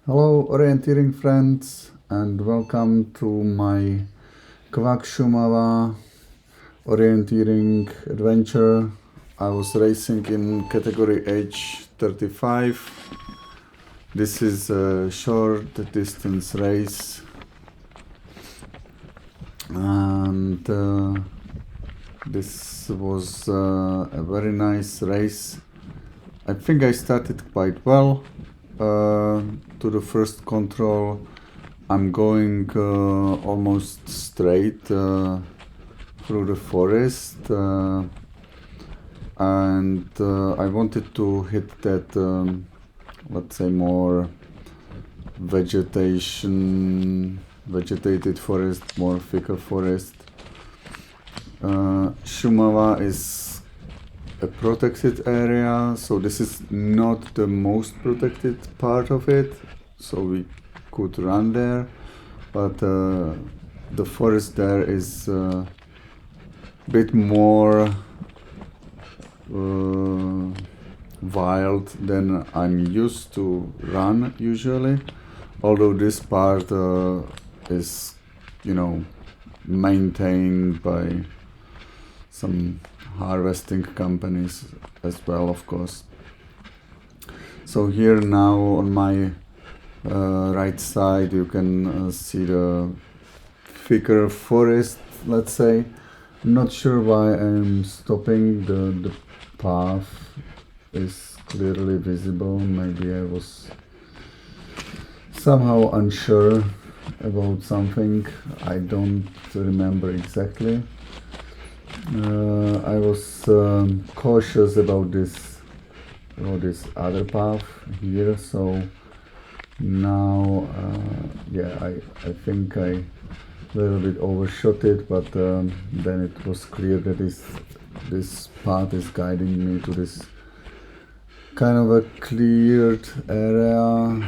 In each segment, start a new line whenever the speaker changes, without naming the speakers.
Hello orienteering friends and welcome to my Kwak Šumava orienteering adventure. I was racing in category h35. This is a short distance race and this was a very nice race. I think I started quite well. To the first control, I'm going almost straight through the forest, and I wanted to hit that, let's say, more vegetated forest, more thicker forest. Šumava is a protected area, so this is not the most protected part of it, so we could run there, but the forest there is a bit more wild than I'm used to run usually, although this part is, maintained by some harvesting companies as well, of course. So here now on my right side you can see the thicker forest, let's say. I'm not sure why I'm stopping. The path is clearly visible. Maybe I was somehow unsure about something. I don't remember exactly. I was cautious about this other path here, so now I think I a little bit overshot it, but then it was clear that this path is guiding me to this kind of a cleared area.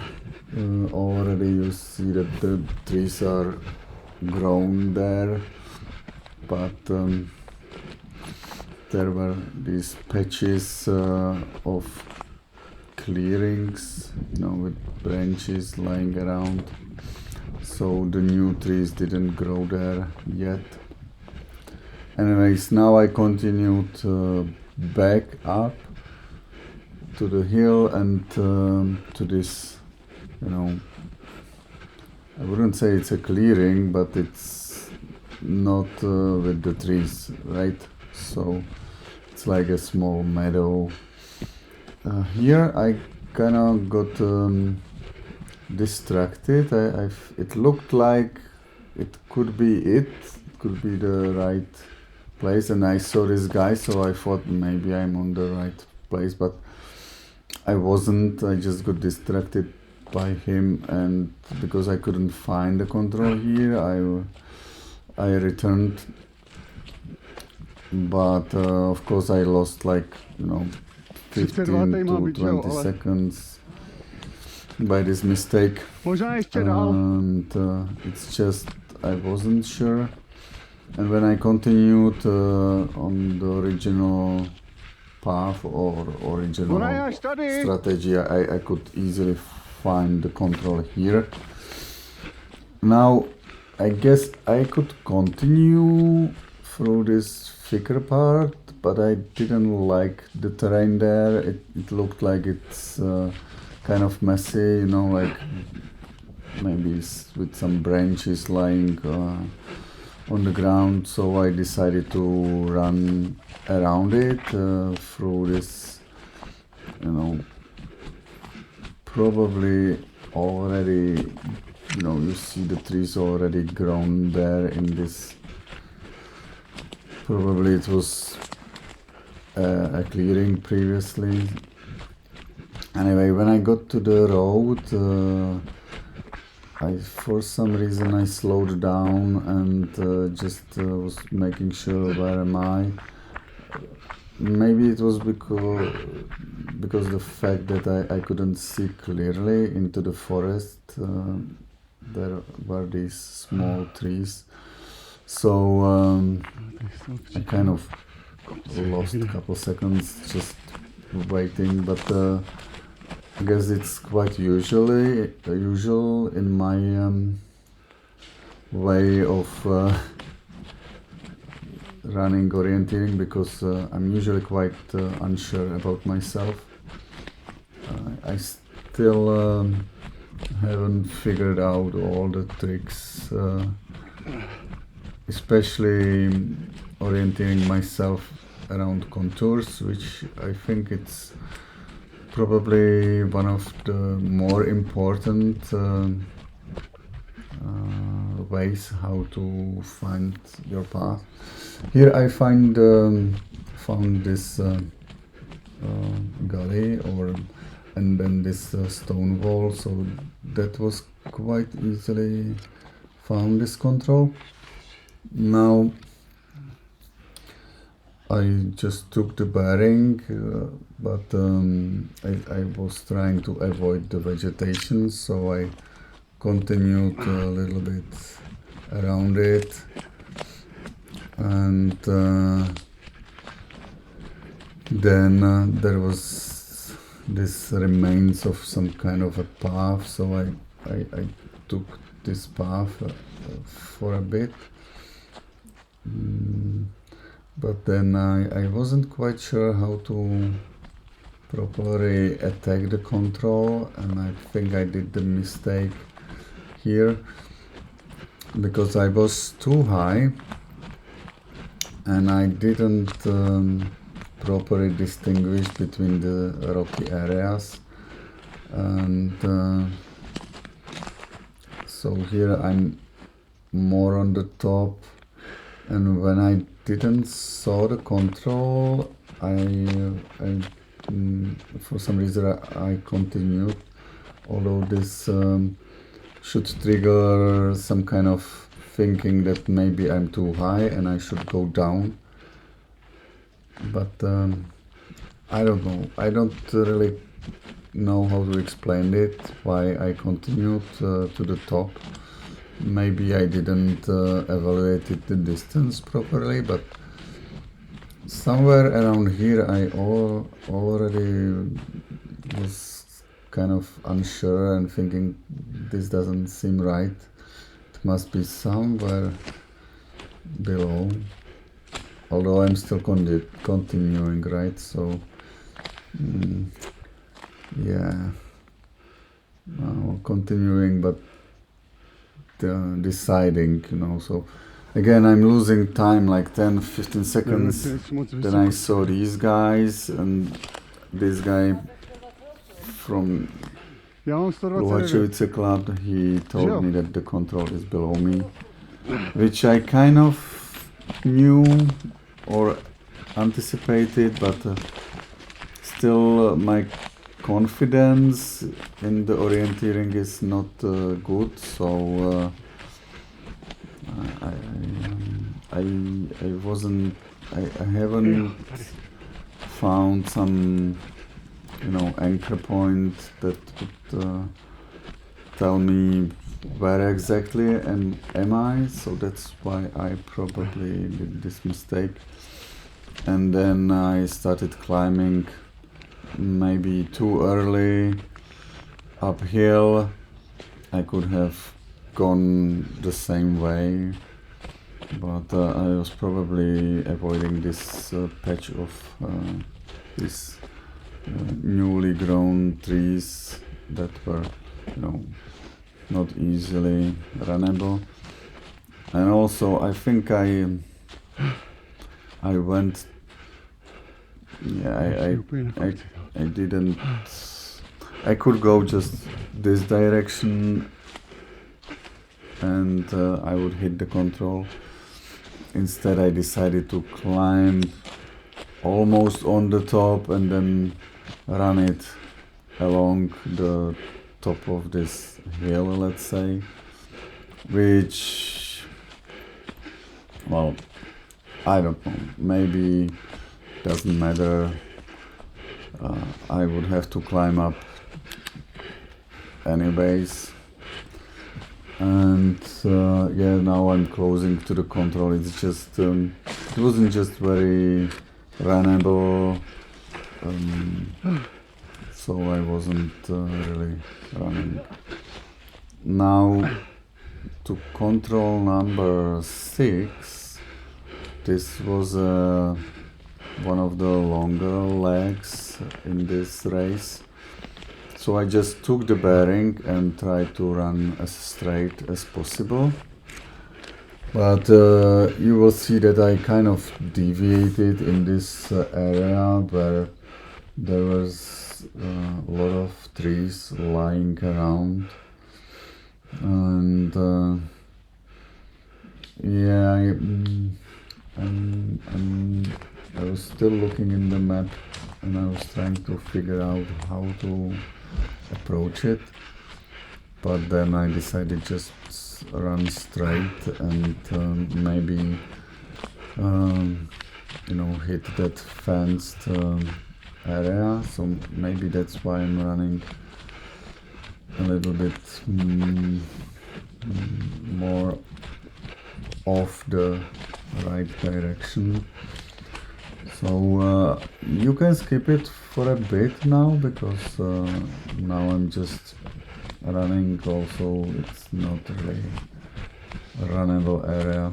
Already you see that the trees are grown there, but there were these patches of clearings, with branches lying around, so the new trees didn't grow there yet. Anyways, now I continued back up to the hill and to this, I wouldn't say it's a clearing, but it's not with the trees, right? So it's like a small meadow. Here I kind of got distracted. It looked like it could be the right place, and I saw this guy, so I thought maybe I'm on the right place, but I wasn't. I just got distracted by him, and because I couldn't find the control here, I returned, but of course I lost 15 to 20 seconds by this mistake, and it's just I wasn't sure. And when I continued on the original path or original strategy, I could easily find the control here. Now I guess I could continue through this thicker part, but I didn't like the terrain there. It looked like it's kind of messy, like maybe with some branches lying on the ground, so I decided to run around it through this, probably already, you see the trees already grown there in this. Probably it was a clearing previously. Anyway, when I got to the road, for some reason I slowed down and just was making sure where am I. Maybe it was because the fact that I couldn't see clearly into the forest. There were these small trees, so I kind of lost a couple seconds just waiting, but I guess it's quite usual in my way of running orienteering, because I'm usually quite unsure about myself. I still haven't figured out all the tricks, especially orienteering myself around contours, which I think it's probably one of the more important ways how to find your path. Here I found this gully, and then this stone wall, so that was quite easily found, this control. Now I just took the bearing, but I was trying to avoid the vegetation, so I continued a little bit around it, and then there was this remains of some kind of a path, so I took this path for a bit. But then I wasn't quite sure how to properly attack the control, and I think I did the mistake here, because I was too high and I didn't properly distinguish between the rocky areas, and so here I'm more on the top, and when I didn't saw the control, for some reason I continued, although this should trigger some kind of thinking that maybe I'm too high and I should go down, but I don't know. I don't really know how to explain it, why I continued to the top. Maybe I didn't evaluate the distance properly, but somewhere around here I already was kind of unsure and thinking this doesn't seem right. It must be somewhere below, although I'm still continuing, right? So yeah, continuing, but deciding, so again I'm losing time, like 10-15 seconds. Then I saw these guys, and this guy from h35 club, he told me that the control is below me, which I kind of knew or anticipated, but still my confidence in the orienteering is not good, so I haven't found some anchor point that would tell me where exactly am I, so that's why I probably did this mistake. And then I started climbing maybe too early uphill. I could have gone the same way, but I was probably avoiding this patch of these newly grown trees that were not easily runnable. And also I think I went, I didn't, I could go just this direction and I would hit the control. Instead I decided to climb almost on the top and then run it along the top of this hill, let's say, which, well, I don't know, maybe doesn't matter. I would have to climb up anyways, and yeah, now I'm closing to the control. It's just it wasn't just very runnable. so I wasn't really running. Now to control number 6, this was one of the longer legs in this race. So I just took the bearing and tried to run as straight as possible. But you will see that I kind of deviated in this area where there was a lot of trees lying around. And yeah, I was still looking in the map and I was trying to figure out how to approach it, but then I decided just run straight and maybe you know, hit that fenced area, so maybe that's why I'm running a little bit more off the right direction. So you can skip it for a bit now, because now I'm just running. Also, it's not really a runnable area.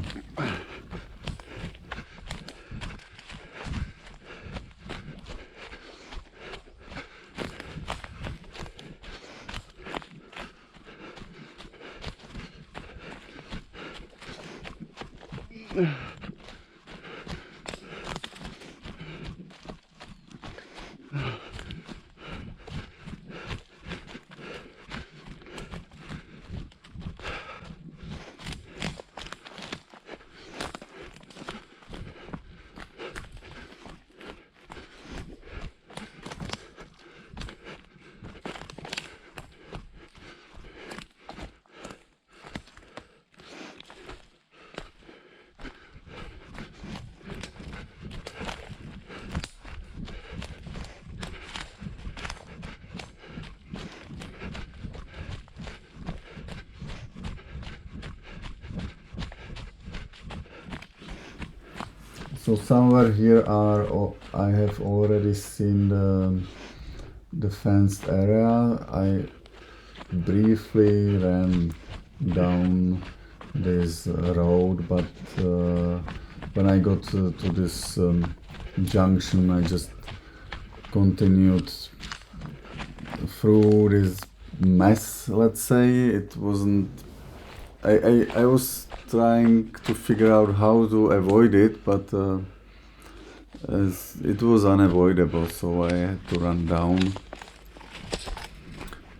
So somewhere here I have already seen the fenced area. I briefly ran down this road, but when I got to this junction, I just continued through this mess, let's say. It wasn't... I was trying to figure out how to avoid it, but as it was unavoidable, so I had to run down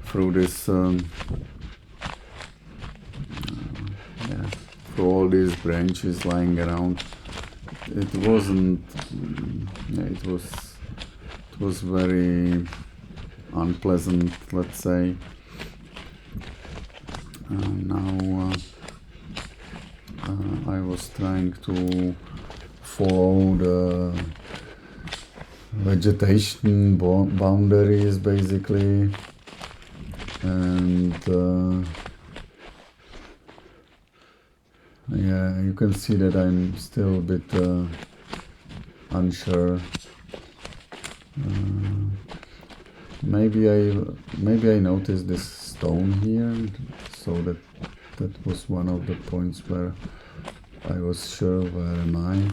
through this through all these branches lying around. It wasn't it was very unpleasant, let's say. Now I was trying to follow the vegetation boundaries, basically, and yeah, you can see that I'm still a bit unsure. Maybe I noticed this stone here, so that was one of the points where I was sure where am I.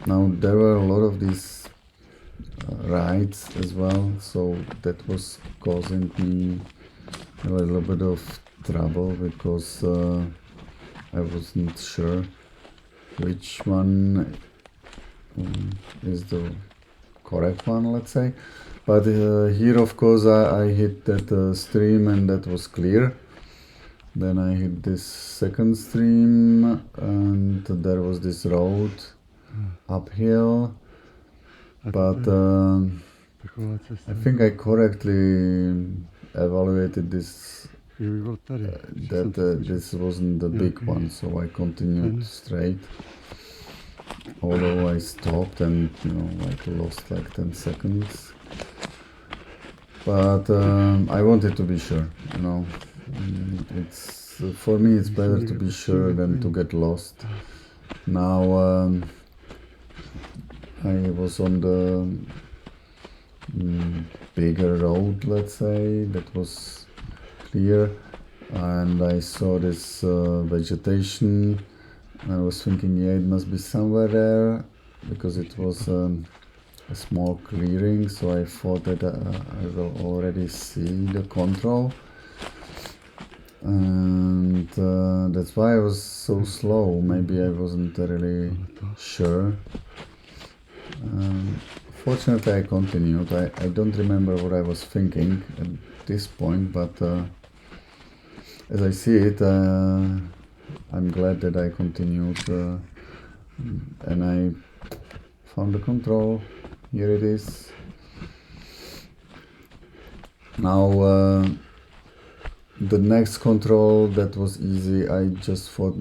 Now there were a lot of these rides as well, so that was causing me a little bit of trouble, because I wasn't sure which one is the correct one, let's say. But here, of course, I hit that stream, and that was clear. Then I hit this second stream, and there was this road uphill. But I think I correctly evaluated this, that this wasn't the big one, so I continued straight. Although I stopped and, you know, like lost like 10 seconds. But I wanted to be sure, you know. It's for me, it's better to be sure than to get lost. Now I was on bigger road, let's say, that was clear, and I saw this vegetation. I was thinking, yeah, it must be somewhere there, because it was a small clearing, so I thought that I will already see the control, and that's why I was so slow. Maybe I wasn't really sure. Fortunately, I continued. I don't remember what I was thinking at this point, but as I see it, I'm glad that I continued, and I found the control. Here it is. Now the next control, that was easy. I just thought,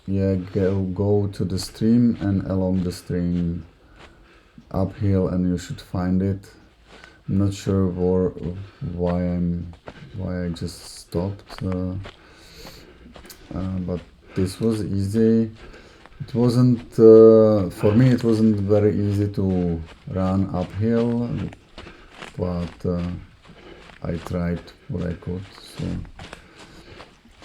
yeah, go to the stream and along the stream uphill, and you should find it. I'm not sure why I just stopped, but this was easy. It wasn't for me. It wasn't very easy to run uphill, but I tried what I could. So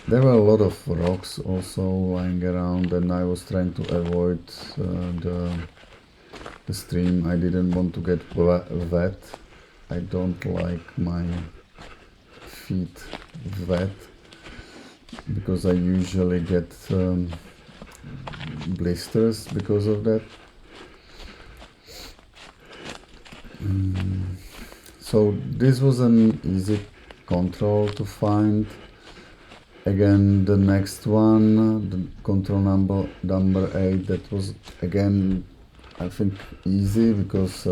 there were a lot of rocks also lying around, and I was trying to avoid the stream. I didn't want to get wet. I don't like my feet wet, because I usually get blisters because of that. So this was an easy control to find. Again, the next one, the control number 8, that was again, I think, easy, because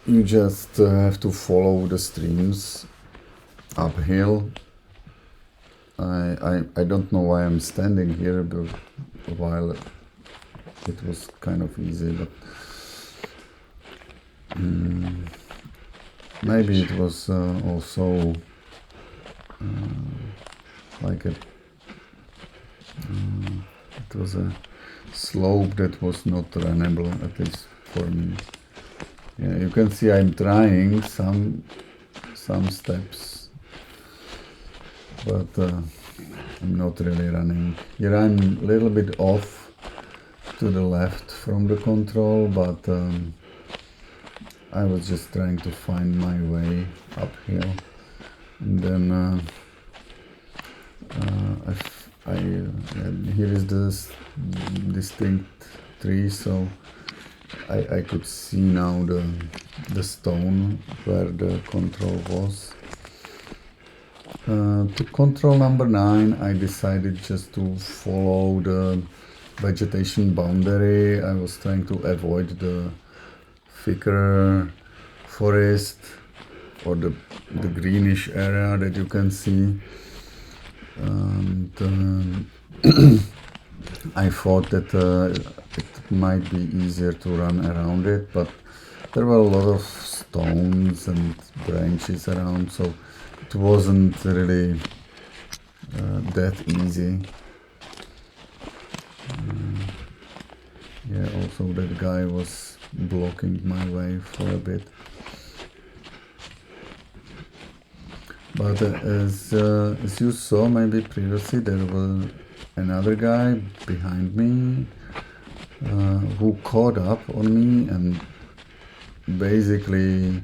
you just have to follow the streams uphill. I don't know why I'm standing here, but while it was kind of easy, but maybe it was also like it was a slope that was not runnable, at least for me. Yeah, you can see I'm trying some steps, but I'm not really running. Here I'm a little bit off to the left from the control, but I was just trying to find my way uphill, and then here is this distinct tree, so I could see now the stone where the control was. To control number 9, I decided just to follow the vegetation boundary. I was trying to avoid the thicker forest or the greenish area that you can see. And I thought that it might be easier to run around it, but there were a lot of stones and branches around, so it wasn't really that easy. Yeah, also that guy was blocking my way for a bit. But as you saw maybe previously, there was another guy behind me who caught up on me, and basically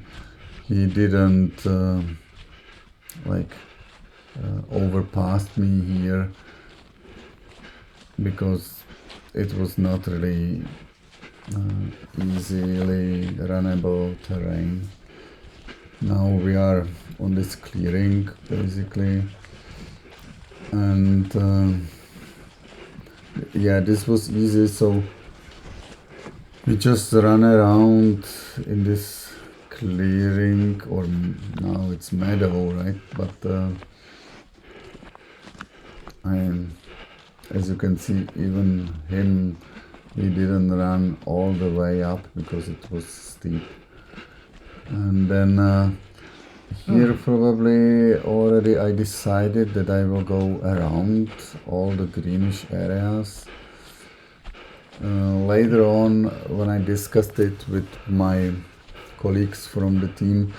he didn't overpassed me here, because it was not really easily runnable terrain. Now we are on this clearing basically, and yeah, this was easy. So we just run around in this clearing, or now it's meadow, right? But as you can see, even him, he didn't run all the way up because it was steep. And then here probably already I decided that I will go around all the greenish areas. Later on, when I discussed it with my colleagues from the team.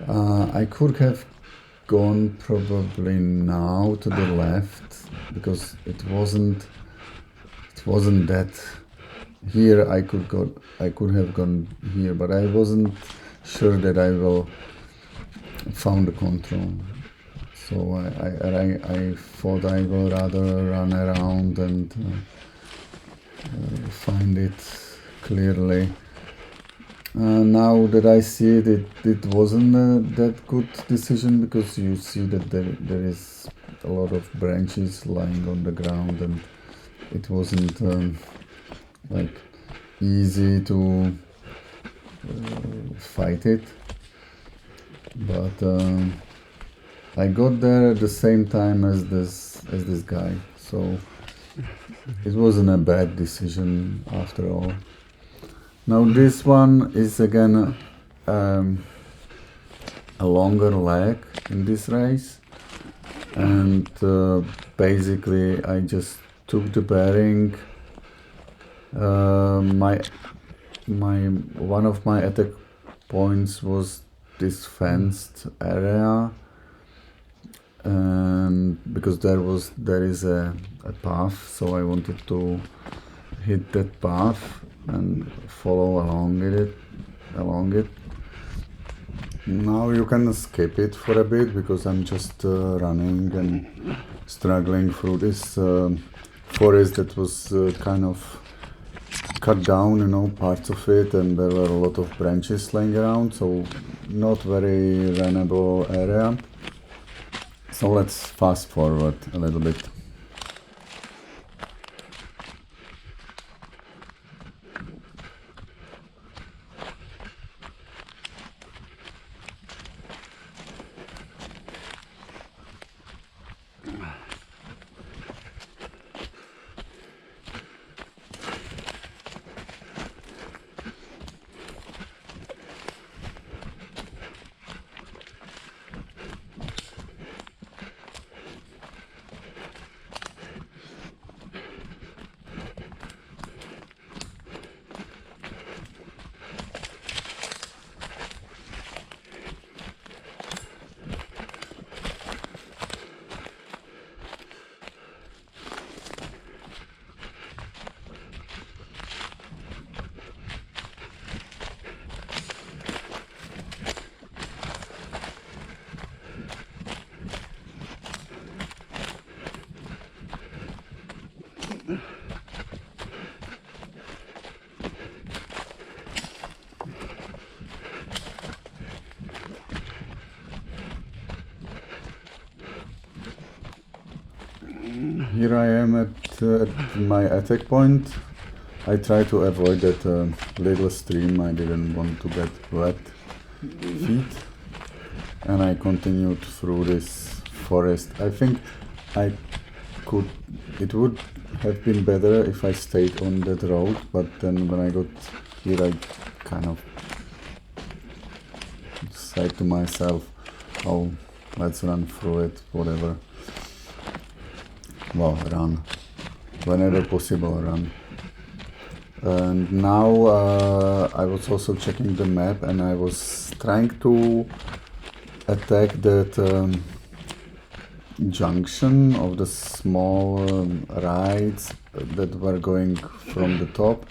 I could have gone probably now to the left because it wasn't that. Here I could have gone here, but I wasn't sure that I will found the control. So I thought I will rather run around and find it clearly. Now that I see it, it wasn't that good decision, because you see that there is a lot of branches lying on the ground, and it wasn't like easy to fight it. But I got there at the same time as this guy, so it wasn't a bad decision after all. Now this one is again a longer leg in this race, and basically I just took the bearing. One of my attack points was this fenced area, and because there is a path, so I wanted to hit that path and follow along it. Now you can skip it for a bit, because I'm just running and struggling through this forest that was kind of cut down, you know, parts of it, and there were a lot of branches laying around, so not very runnable area. So let's fast forward a little bit. Here I am at my attack point. I try to avoid that little stream. I didn't want to get wet feet, and I continued through this forest. I think it would have been better if I stayed on that road, but then when I got here, I kind of said to myself, oh, let's run through it, whatever. Well, run. Whenever possible, run. And now I was also checking the map, and I was trying to attack that junction of the small rides that were going from the top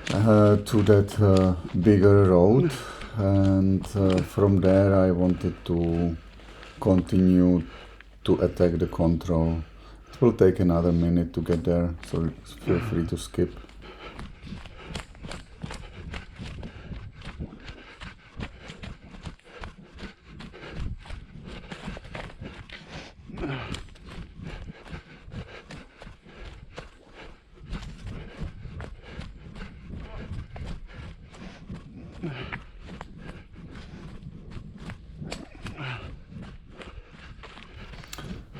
to that bigger road, and from there I wanted to continue to attack the control. It will take another minute to get there, so feel free to skip.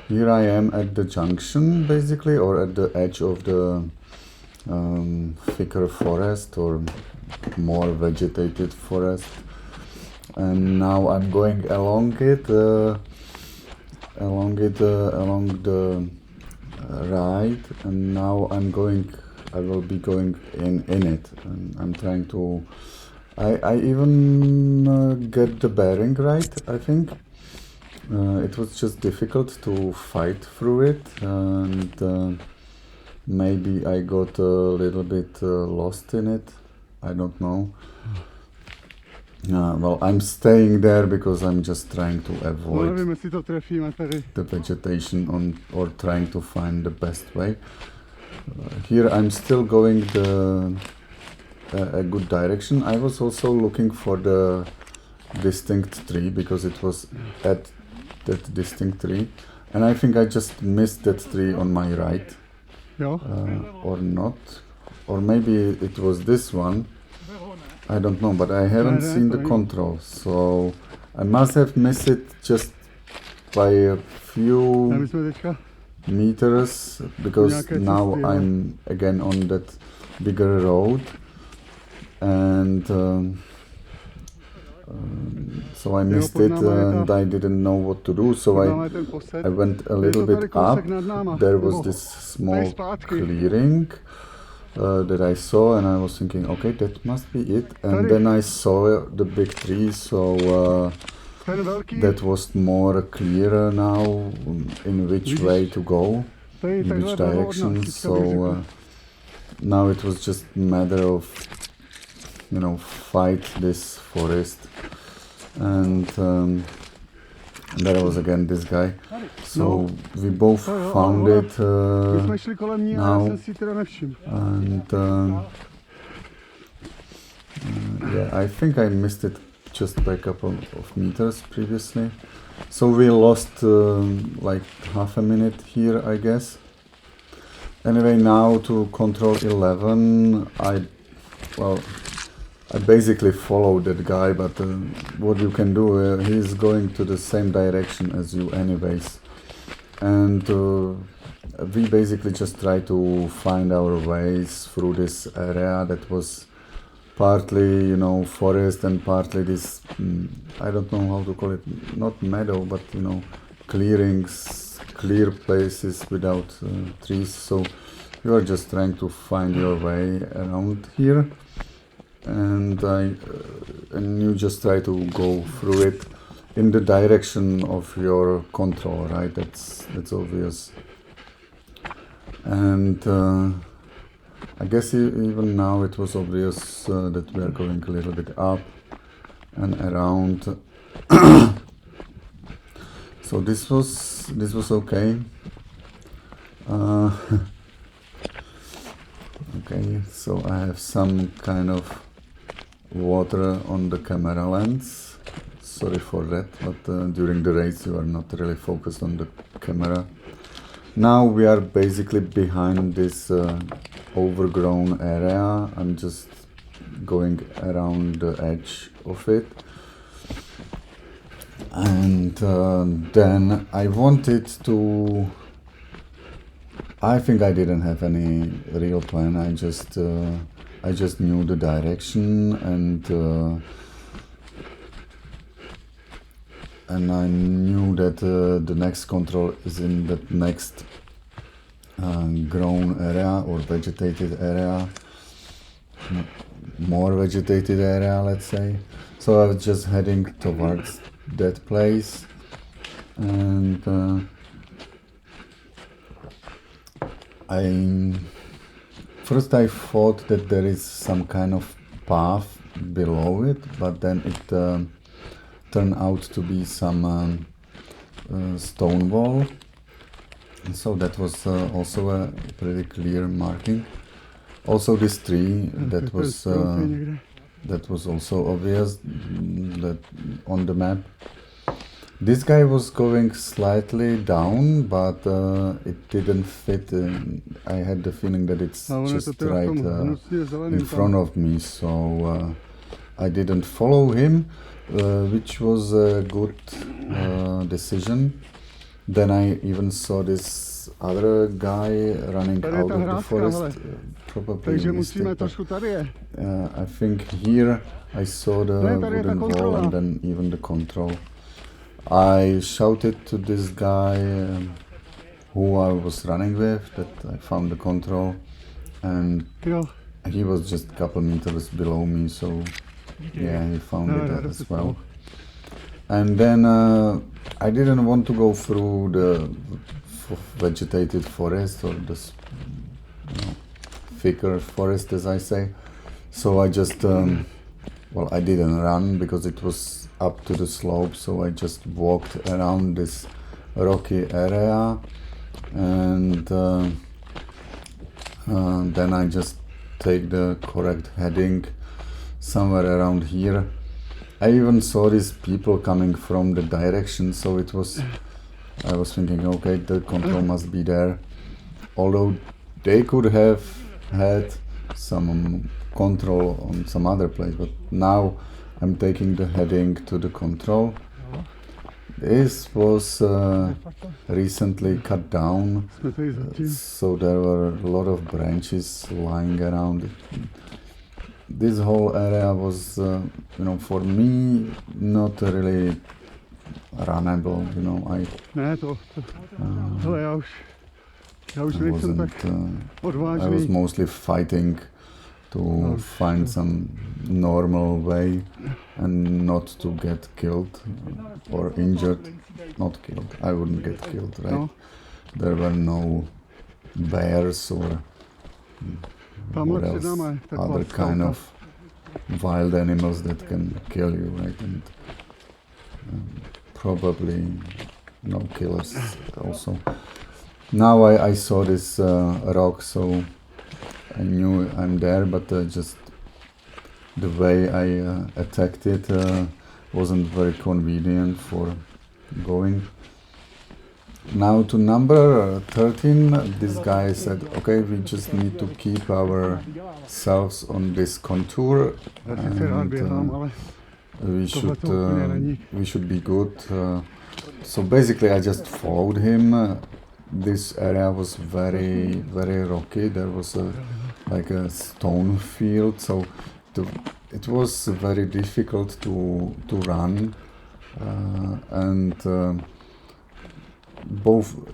Here I am at the junction, basically, or at the edge of the thicker forest or more vegetated forest, and now I'm going along the ride, and now I will be going in it, and I'm trying to I even get the bearing right, I think. It was just difficult to fight through it, and maybe I got a little bit lost in it. I don't know. Well, I'm staying there because I'm just trying to avoid the vegetation or trying to find the best way. Here I'm still going a good direction. I was also looking for the distinct tree because it was at that distinct tree, and I think I just missed that tree on my right, or not, or maybe it was this one. I don't know, but I haven't seen the control, so I must have missed it just by a few meters, because now I'm again on that bigger road, and so I missed it and I didn't know what to do, so I went a little bit up. There was this small clearing that I saw, and I was thinking, okay, that must be it, and then I saw the big tree, so that was more clearer now in which way to go, in which direction, so now it was just a matter of, you know, fight this forest, and there was again this guy, so we both found it now, and yeah, I think I missed it just by a couple of meters previously, so we lost like half a minute here, I guess. Anyway, now to control 11, I basically followed that guy, but what you can do, he's going to the same direction as you anyways, and we basically just try to find our ways through this area that was partly, you know, forest and partly this, I don't know how to call it, not meadow, but, you know, clearings, clear places without trees, so you are just trying to find your way around here. And you just try to go through it in the direction of your control, right? That's obvious. And I guess even now it was obvious that we are going a little bit up and around. So this was okay. Okay, so I have some kind of water on the camera lens, sorry for that, but during the race you are not really focused on the camera. Now we are basically behind this overgrown area. I'm just going around the edge of it, and then I wanted to, I think I didn't have any real plan, I just knew the direction, and I knew that the next control is in that next grown area or vegetated area, more vegetated area, let's say. So I was just heading towards that place, and first I thought that there is some kind of path below it, but then it turned out to be some stone wall, and so that was also a pretty clear marking. Also this tree that was also obvious that on the map. This guy was going slightly down, but it didn't fit. I had the feeling that it's just right in front of me, so I didn't follow him, which was a good decision. Then I even saw this other guy running out of the forest, probably a mistake, but, I think here I saw the wooden wall and then even the control. I shouted to this guy who I was running with that I found the control, and he was just a couple meters below me, so Yeah, he found it as well. And then I didn't want to go through the vegetated forest or the thicker forest, as I say. So I just, well, I didn't run because it was up to the slope. So I just walked around this rocky area, and then I just take the correct heading somewhere around here. I even saw these people coming from the direction, so it was, I was thinking, okay, the control must be there. Although they could have had some control on some other place, but now I'm taking the heading to the control. This was recently cut down, so there were a lot of branches lying around. This whole area was, you know, for me, not really runnable, you know. I was mostly fighting to find some normal way and not to get killed or injured. Not killed, I wouldn't get killed, right? No. There were no bears or what else, other kind of wild animals that can kill you, right? And probably no killers also. Now I saw this rock, so I knew I'm there, but just the way I attacked it wasn't very convenient for going. Now to number 13, this guy said, okay, we just need to keep ourselves on this contour, and we should be good. So basically I just followed him. This area was very, very rocky. There was like a stone field, so it was very difficult to run, and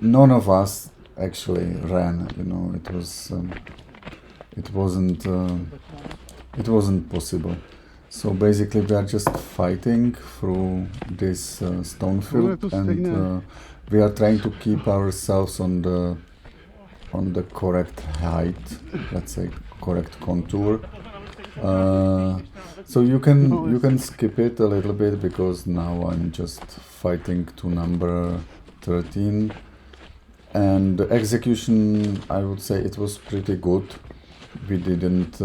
none of us actually ran. You know, it wasn't possible. So basically, we are just fighting through this stone field, and we are trying to keep ourselves on the correct height, let's say correct contour. So you can skip it a little bit, because now I'm just fighting to number 13, and the execution, I would say it was pretty good. We didn't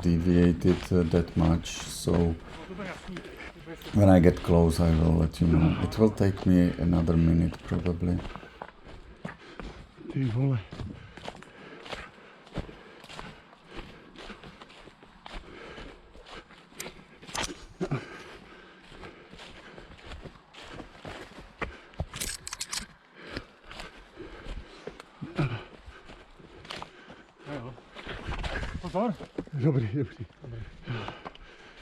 deviate it that much, so when I get close I will let you know. It will take me another minute probably. Dobrý.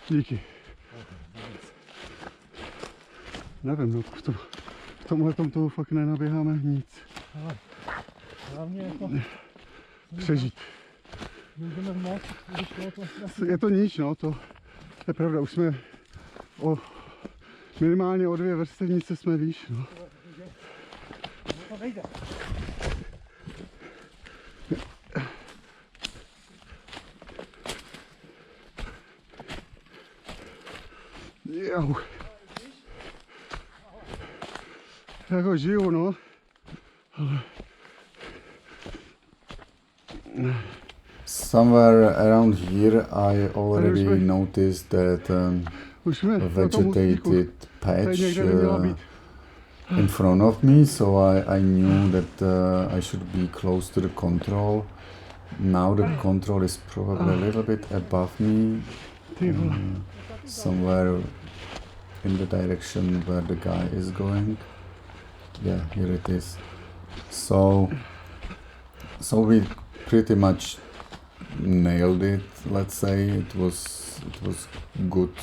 Díky. Nevím, no, v tomhletom toho fakt nenaběháme nic. Ale hlavně jako přežít. Je to nič, no, to je pravda, už jsme minimálně o 2 vrstevnice jsme výš, no. To nejde. Jau. Jako žiju, no. Somewhere around here I already noticed that a vegetated patch in front of me, so I knew that I should be close to the control. Now the control is probably a little bit above me, somewhere in the direction where the guy is going. Yeah, here it is. So we pretty much nailed it, let's say. It was good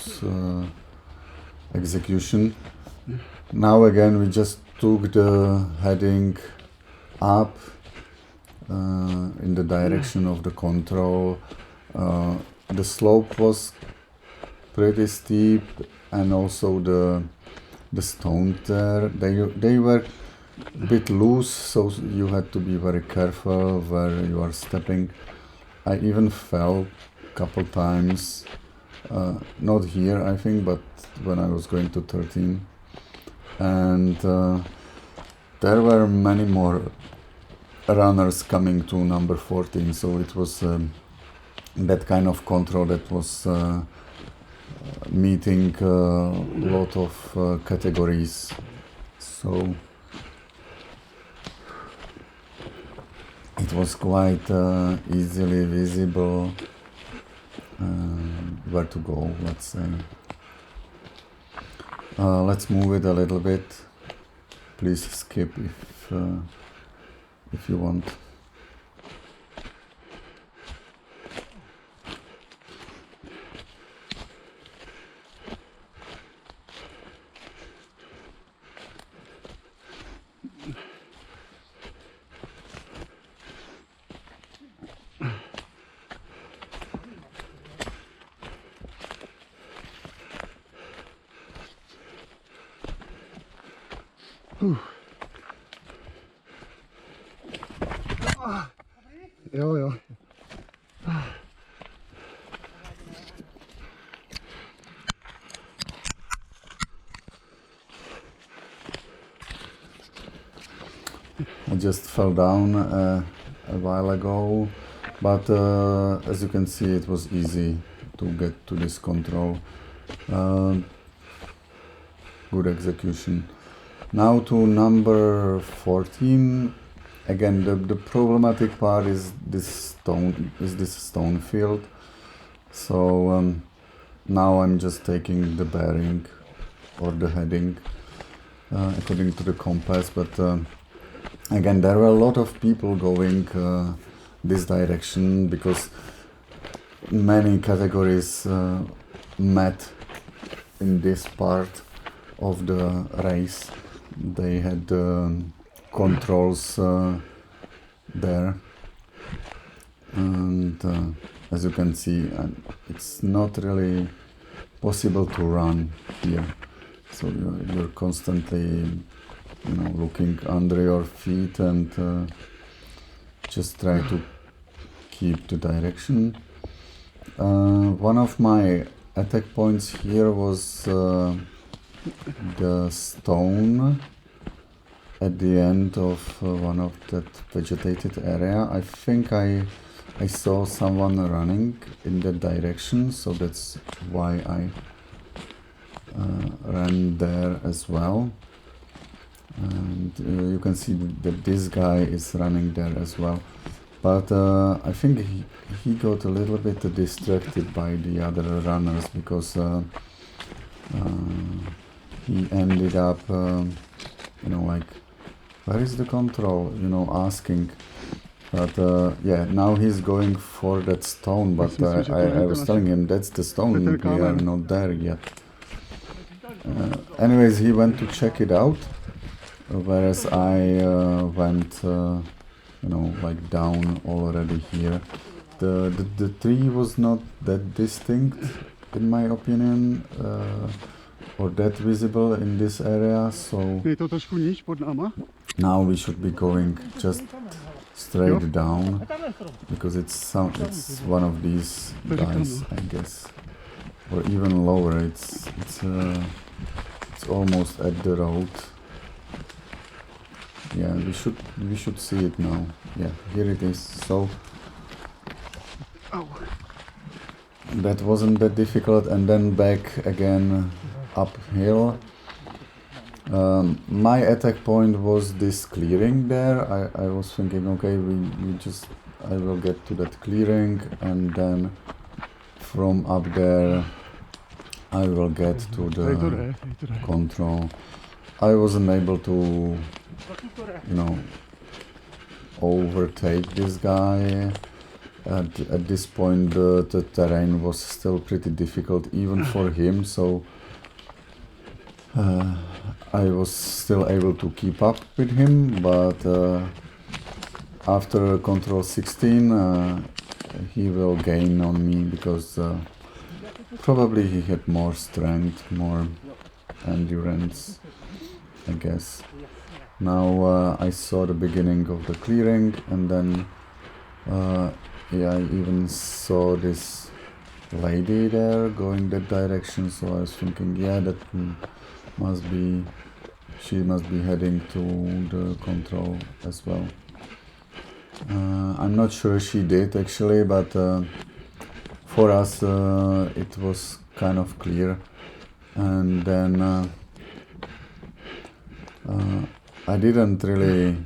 execution. Now again we just took the heading up in the direction of the control. The slope was pretty steep, and also the stones there, they were a bit loose, so you had to be very careful where you are stepping. I even fell a couple times, not here I think, but when I was going to 13. And there were many more runners coming to number 14, so it was that kind of control that was meeting a lot of categories. So it was quite easily visible where to go, let's say. Let's move it a little bit. Please skip if you want.
Jo, jo.
I just fell down a while ago, but as you can see, it was easy to get to this control. Good execution. Now to number 14. Again, the problematic part is this stone field. So now I'm just taking the bearing or the heading according to the compass, but again, there were a lot of people going this direction because many categories met in this part of the race. They had controls there, and as you can see, it's not really possible to run here. So you're constantly, looking under your feet and just try to keep the direction. One of my attack points here was the stone at the end of one of that vegetated area. I think I saw someone running in that direction, so that's why I ran there as well. And you can see that this guy is running there as well. But I think he got a little bit distracted by the other runners because he ended up, like, where is the control? Asking. But yeah, now he's going for that stone, but I was telling him that's the stone, we are not there yet. Anyways, he went to check it out, whereas I went, like down already here. The tree was not that distinct, in my opinion, or that visible in this area, so now we should be going just straight down, because it's one of these guys, I guess, or even lower. It's almost at the road. Yeah, we should see it now. Yeah, here it is. So that wasn't that difficult, and then back again uphill. My attack point was this clearing there. I was thinking, okay, I will get to that clearing, and then from up there I will get to the control. I wasn't able to, overtake this guy. At this point the terrain was still pretty difficult even for him, so I was still able to keep up with him, but after control 16 he will gain on me because Probably he had more strength, more endurance, I guess. Now I saw the beginning of the clearing, and then yeah, I even saw this lady there going that direction, so I was thinking, yeah, that must be, she must be heading to the control as well. I'm not sure she did actually, but for us it was kind of clear. And then I didn't really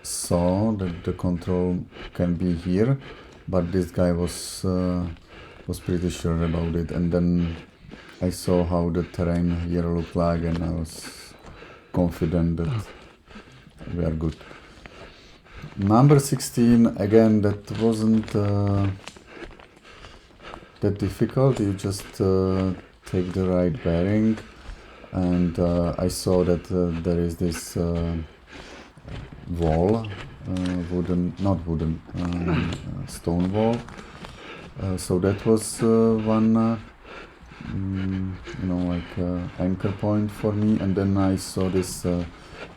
saw that the control can be here, but this guy was pretty sure about it. And then I saw how the terrain here looked like, and I was confident that we are good. Number 16, again, that wasn't that difficult. You just take the right bearing, and I saw that there is this wall, not wooden, stone wall. So that was one, you know, like anchor point for me. And then I saw this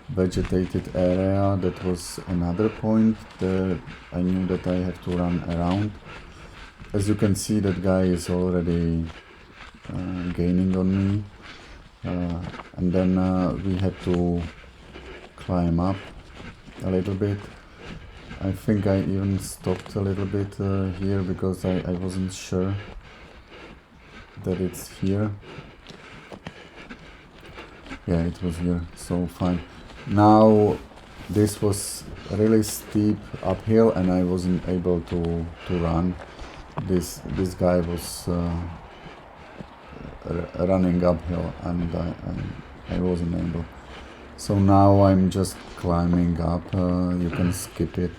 vegetated area. That was another point that I knew that I have to run around. As you can see, that guy is already gaining on me, and then we had to climb up a little bit. I think I even stopped a little bit here because I wasn't sure that it's here. Yeah, it was here, so fine. Now this was really steep uphill, and I wasn't able to run. This guy was running uphill, and I wasn't able. So now I'm just climbing up. You can skip it.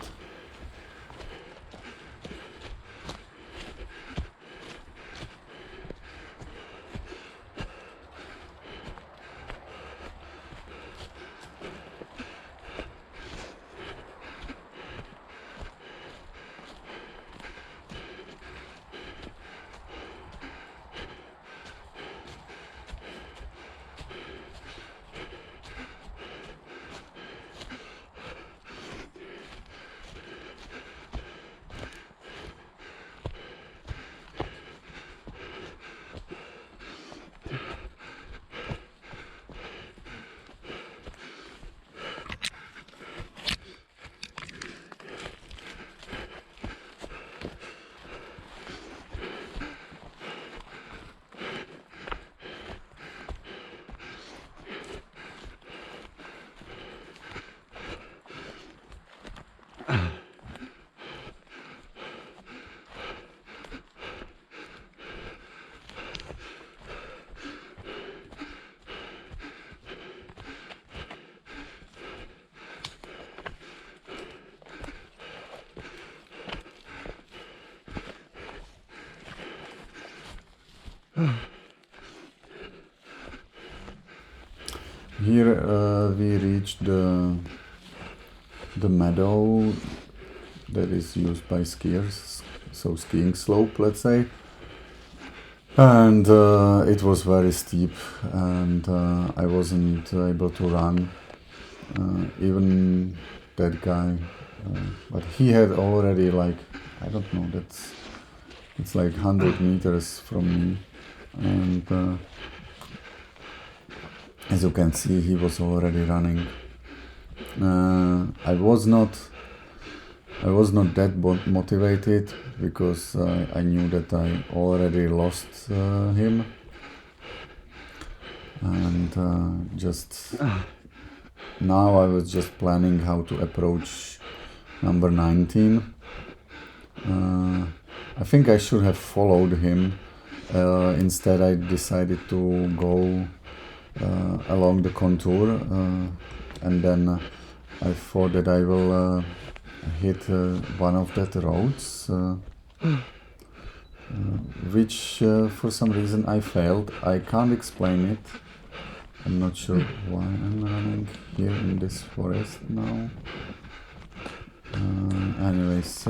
Here we reached the meadow that is used by skiers, so skiing slope, let's say. And it was very steep, and I wasn't able to run. Even that guy, but he had already, like, I don't know, it's like 100 meters from me, and as you can see, he was already running. I was not that motivated because I knew that I already lost him, and just now I was just planning how to approach number 19. I think I should have followed him. Instead, I decided to go along the contour, and then I thought that I will hit one of that roads, which for some reason I failed. I can't explain it. I'm not sure why I'm running here in this forest now. Anyways,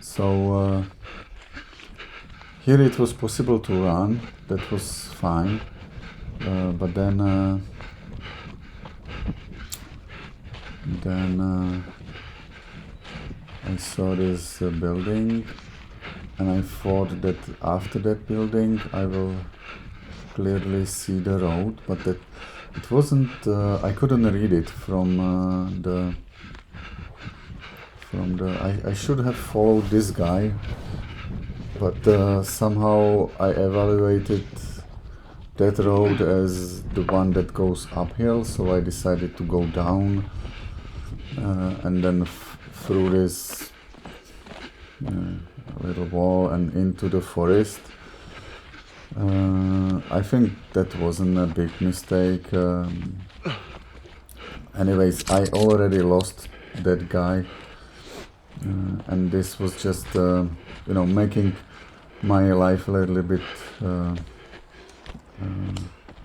so Here it was possible to run, that was fine, but then I saw this building, and I thought that after that building I will clearly see the road, but that it wasn't. I couldn't read it from the. I should have followed this guy, but somehow I evaluated that road as the one that goes uphill, so I decided to go down and then through this little wall and into the forest. I think that wasn't a big mistake. Anyways, I already lost that guy, and this was just making my life a little bit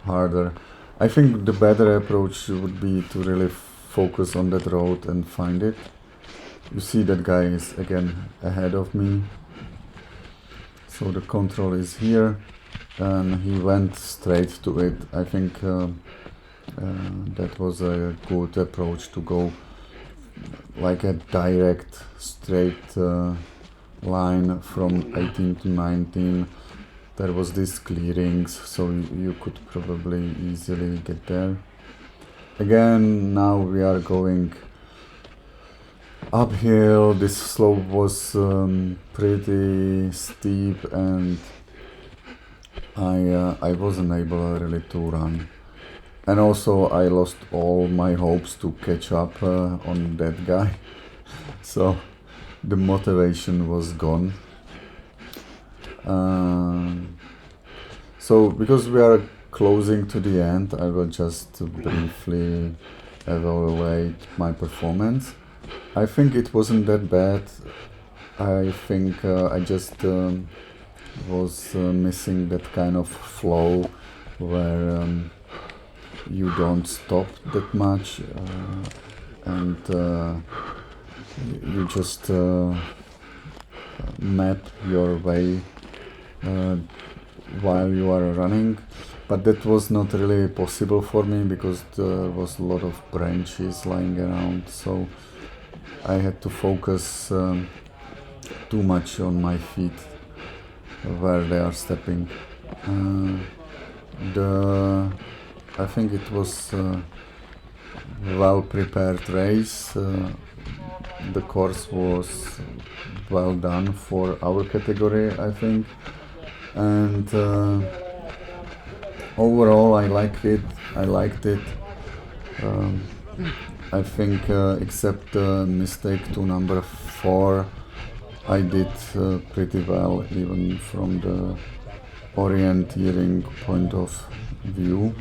harder. I think the better approach would be to really focus on that road and find it. You see that guy is again ahead of me, so the control is here, and he went straight to it. I think that was a good approach, to go like a direct straight line from 18 to 19. There was these clearings, so you could probably easily get there. Again, now we are going uphill. This slope was pretty steep, and I wasn't able really to run. And also I lost all my hopes to catch up on that guy. So the motivation was gone. So because we are closing to the end, I will just briefly evaluate my performance. I think it wasn't that bad. I think I just was missing that kind of flow where you don't stop that much and you just map your way while you are running, but that was not really possible for me because there was a lot of branches lying around, so I had to focus too much on my feet where they are stepping. I think it was a well prepared race. The course was well done for our category, I think, and overall I liked it. I think except mistake to number 4, I did pretty well, even from the orienteering point of view.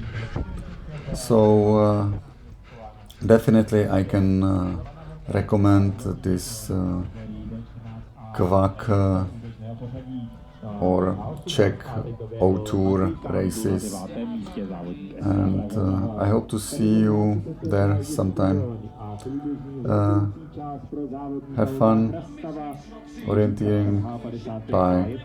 So definitely I can recommend this Kwak or Czech-O-tour races, and I hope to see you there sometime. Have fun orienteering. Bye.